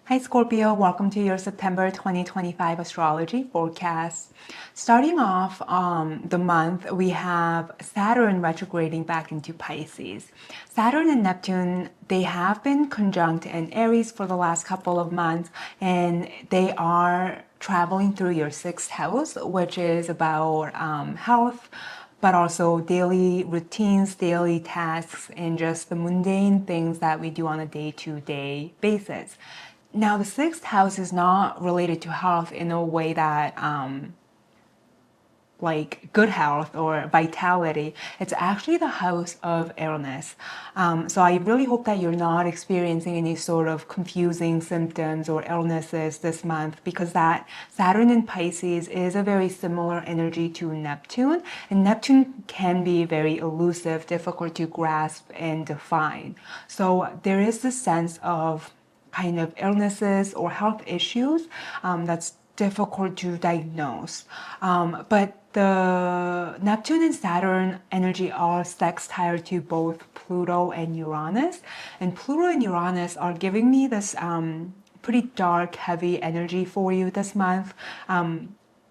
Hi Scorpio, welcome to your September 2025 astrology forecast. Starting off the month, we have Saturn retrograding back into Pisces. Saturn and Neptune, they have been conjunct in Aries for the last couple of months, and they are traveling through your sixth house, which is about health, but also daily routines, daily tasks, and just the mundane things that we do on a day-to-day basis. Now, the sixth house is not related to health in a way that, like good health or vitality. It's actually the house of illness. So I really hope that you're not experiencing any sort of confusing symptoms or illnesses this month, because that Saturn in Pisces is a very similar energy to Neptune, and Neptune can be very elusive, difficult to grasp and define. So there is this sense of kind of illnesses or health issues that's difficult to diagnose. But the Neptune and Saturn energy are sextile to both Pluto and Uranus. And Pluto and Uranus are giving me this pretty dark, heavy energy for you this month.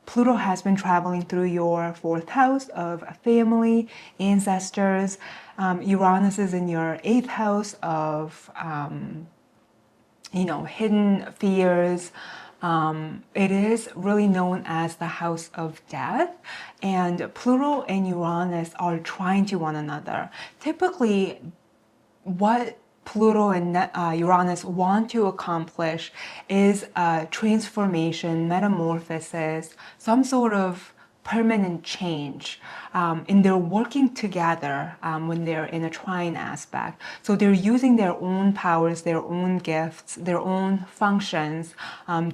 Pluto has been traveling through your fourth house of family, ancestors. Uranus is in your eighth house of hidden fears. It is really known as the house of death, and Pluto and Uranus are trying to one another. Typically, what Pluto and Uranus want to accomplish is a transformation, metamorphosis, some sort of permanent change. And they're working together when they're in a trine aspect. So they're using their own powers, their own gifts, their own functions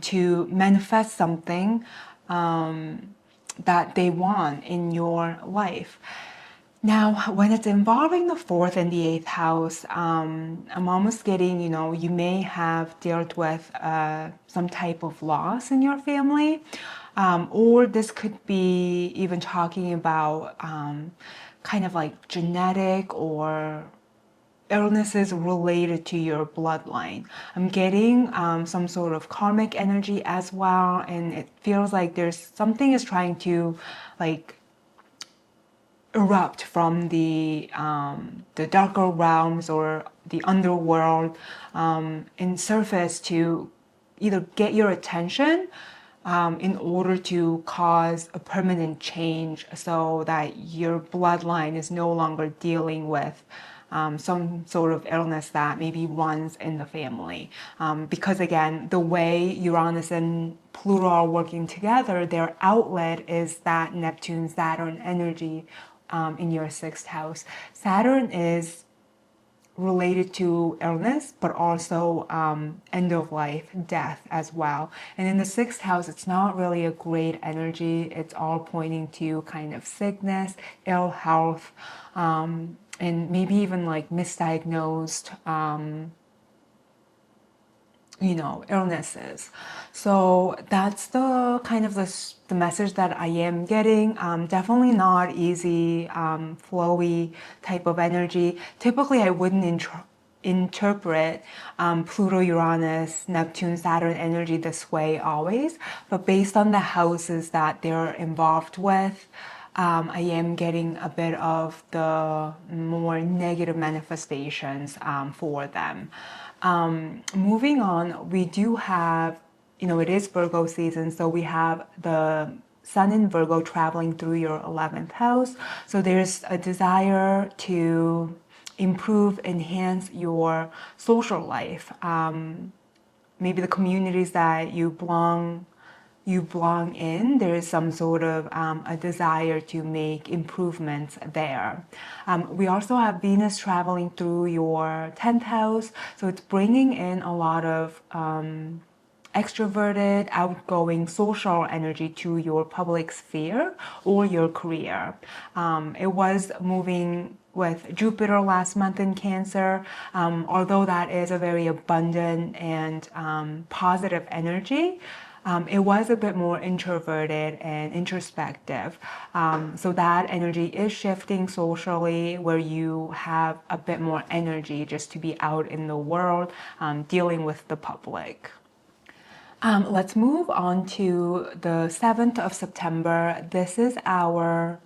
to manifest something that they want in your life. Now, when it's involving the fourth and the eighth house, I'm almost getting, you may have dealt with some type of loss in your family. Or this could be even talking about kind of like genetic or illnesses related to your bloodline. I'm getting some sort of karmic energy as well, and it feels like there's something is trying to like erupt from the darker realms or the underworld and surface to either get your attention in order to cause a permanent change so that your bloodline is no longer dealing with some sort of illness that maybe runs in the family. Because again, the way Uranus and Pluto are working together, their outlet is that Neptune-Saturn energy in your sixth house. Saturn is related to illness, but also end of life, death as well. And in the sixth house, it's not really a great energy. It's all pointing to kind of sickness, ill health, and maybe even like misdiagnosed illnesses. So that's the kind of the message that I am getting. Definitely not easy, flowy type of energy. Typically, I wouldn't interpret Pluto, Uranus, Neptune, Saturn energy this way always, but based on the houses that they're involved with, I am getting a bit of the more negative manifestations for them. Moving on, we do have, it is Virgo season, so we have the Sun in Virgo traveling through your 11th house. So there's a desire to improve, enhance your social life. Maybe the communities that you belong in, there is some sort of a desire to make improvements there. We also have Venus traveling through your 10th house, so it's bringing in a lot of extroverted, outgoing social energy to your public sphere or your career. It was moving with Jupiter last month in Cancer, although that is a very abundant and positive energy. It was a bit more introverted and introspective. So that energy is shifting socially, where you have a bit more energy just to be out in the world, dealing with the public. Let's move on to the 7th of September. This is our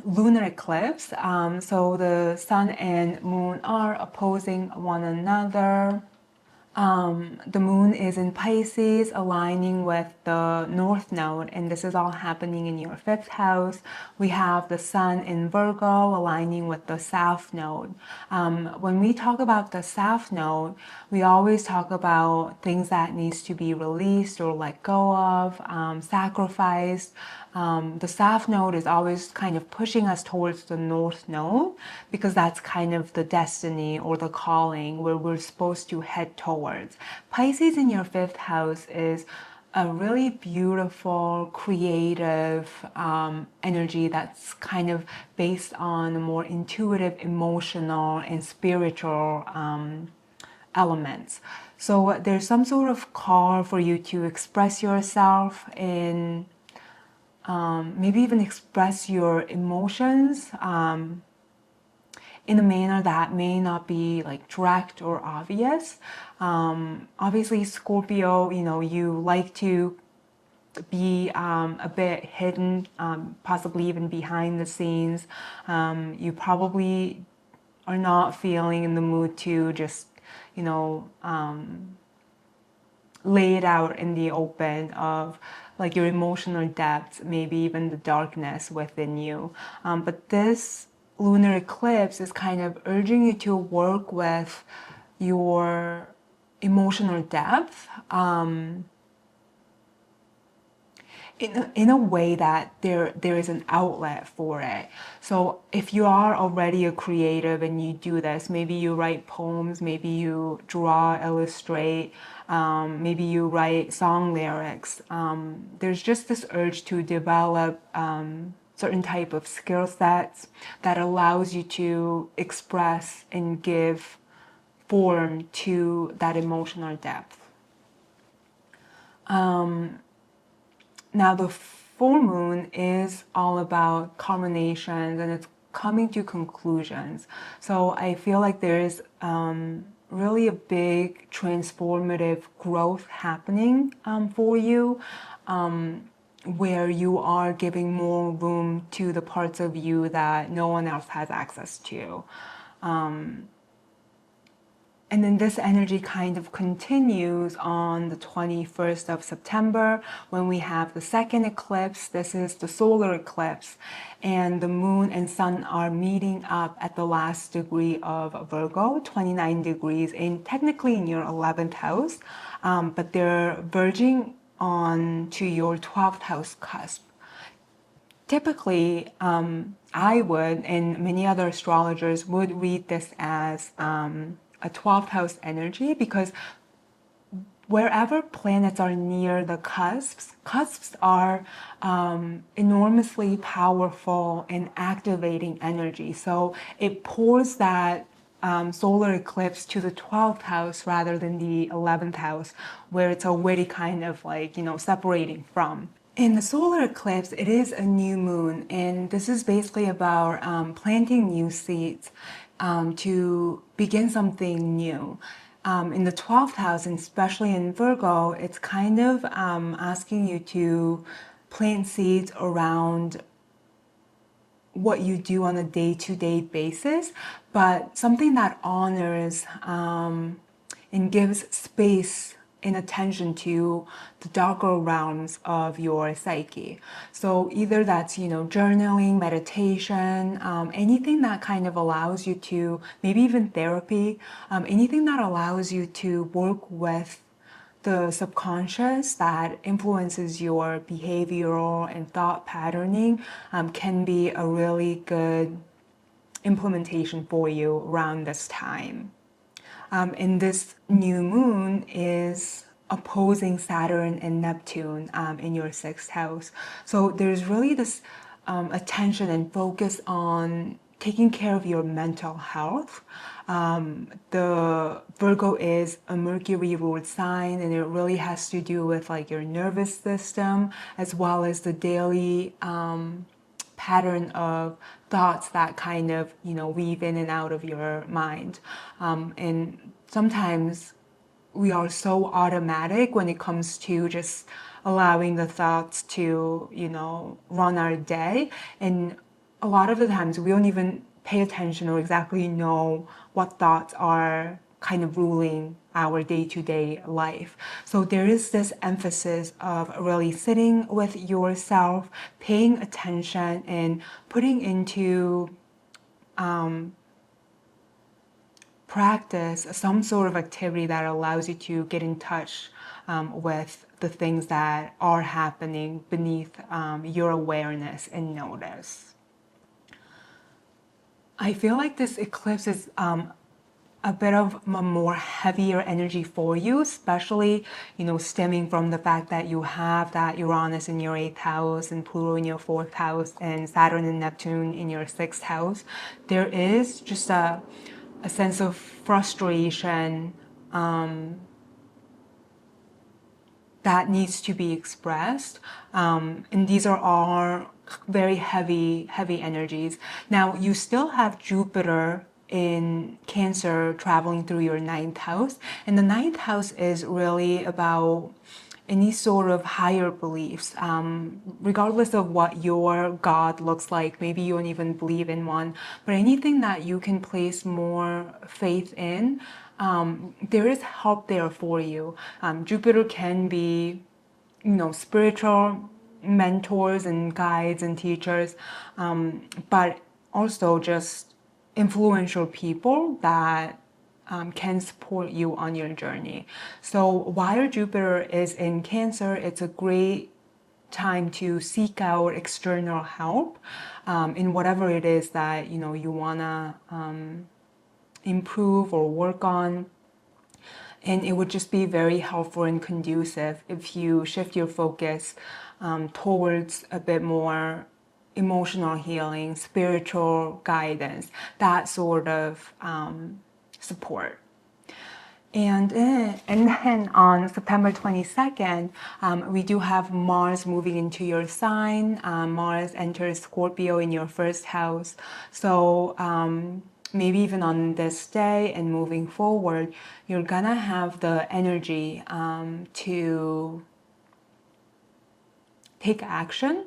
lunar eclipse. So the sun and moon are opposing one another. The moon is in Pisces, aligning with the North Node, and this is all happening in your fifth house. We have the sun in Virgo, aligning with the South Node. When we talk about the South Node, we always talk about things that needs to be released or let go of, sacrificed. The South Node is always kind of pushing us towards the North Node because that's kind of the destiny or the calling where we're supposed to head towards. Pisces in your fifth house is a really beautiful, creative energy that's kind of based on a more intuitive, emotional, and spiritual elements. So there's some sort of call for you to express yourself in maybe even express your emotions in a manner that may not be like direct or obvious. Obviously, Scorpio, you like to be a bit hidden, possibly even behind the scenes. You probably are not feeling in the mood to just, lay it out in the open of like your emotional depths, maybe even the darkness within you. But this lunar eclipse is kind of urging you to work with your emotional depth in a way that there is an outlet for it. So if you are already a creative and you do this, maybe you write poems, maybe you draw, illustrate, maybe you write song lyrics. There's just this urge to develop certain type of skill sets that allows you to express and give form to that emotional depth. Now the full moon is all about culminations and it's coming to conclusions. So I feel like there is really a big transformative growth happening for you, where you are giving more room to the parts of you that no one else has access to. And then this energy kind of continues on the 21st of September when we have the second eclipse. This is the solar eclipse, and the moon and sun are meeting up at the last degree of Virgo, 29 degrees, technically in your 11th house, but they're verging on to your 12th house cusp. Typically, I would, and many other astrologers would read this as a 12th house energy, because wherever planets are near the cusps are enormously powerful and activating energy. So it pours that solar eclipse to the 12th house rather than the 11th house, where it's already kind of like, separating from. In the solar eclipse, it is a new moon, and this is basically about planting new seeds to begin something new. In the 12th house, and especially in Virgo, it's kind of asking you to plant seeds around what you do on a day-to-day basis, but something that honors and gives space and attention to the darker realms of your psyche. So either that's, journaling, meditation, anything that kind of allows you to, maybe even therapy, anything that allows you to work with the subconscious that influences your behavioral and thought patterning can be a really good implementation for you around this time. And this new moon is opposing Saturn and Neptune in your sixth house. So there's really this attention and focus on taking care of your mental health. The Virgo is a Mercury ruled sign, and it really has to do with like your nervous system as well as the daily pattern of thoughts that kind of weave in and out of your mind, and sometimes we are so automatic when it comes to just allowing the thoughts to, run our day. And a lot of the times we don't even pay attention or exactly know what thoughts are kind of ruling our day-to-day life. So there is this emphasis of really sitting with yourself, paying attention, and putting into practice some sort of activity that allows you to get in touch with the things that are happening beneath your awareness and notice. I feel like this eclipse is a bit of a more heavier energy for you, especially, stemming from the fact that you have that Uranus in your 8th house and Pluto in your 4th house and Saturn and Neptune in your 6th house. There is just a sense of frustration that needs to be expressed. And these are all very heavy energies. Now, you still have Jupiter in Cancer traveling through your 9th house. And the 9th house is really about any sort of higher beliefs, regardless of what your God looks like. Maybe you don't even believe in one, but anything that you can place more faith in, there is help there for you. Jupiter can be, spiritual mentors and guides and teachers, but also just influential people that can support you on your journey. So while Jupiter is in Cancer, it's a great time to seek out external help in whatever it is that you wanna improve or work on. And it would just be very helpful and conducive if you shift your focus towards a bit more emotional healing, spiritual guidance, that sort of support. And then on September 22nd, we do have Mars moving into your sign. Mars enters Scorpio in your 1st house. So maybe even on this day and moving forward, you're gonna have the energy to take action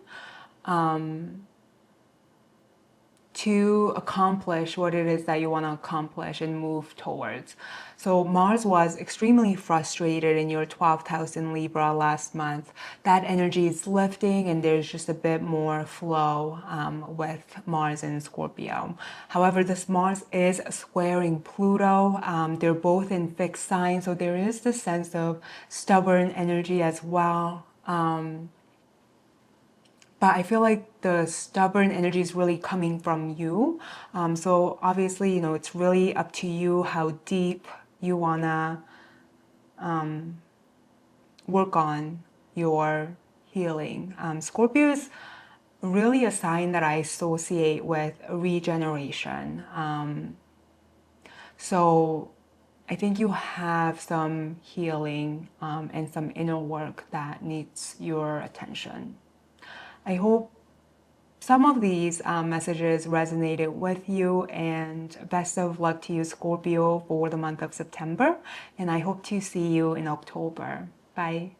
to accomplish what it is that you want to accomplish and move towards. So Mars was extremely frustrated in your 12th house in Libra last month. That energy is lifting and there's just a bit more flow with Mars in Scorpio. However, this Mars is squaring Pluto. They're both in fixed signs, so there is this sense of stubborn energy as well. But I feel like the stubborn energy is really coming from you. So obviously, it's really up to you how deep you wanna work on your healing. Scorpio is really a sign that I associate with regeneration. So I think you have some healing and some inner work that needs your attention. I hope some of these messages resonated with you, and best of luck to you, Scorpio, for the month of September. And I hope to see you in October. Bye.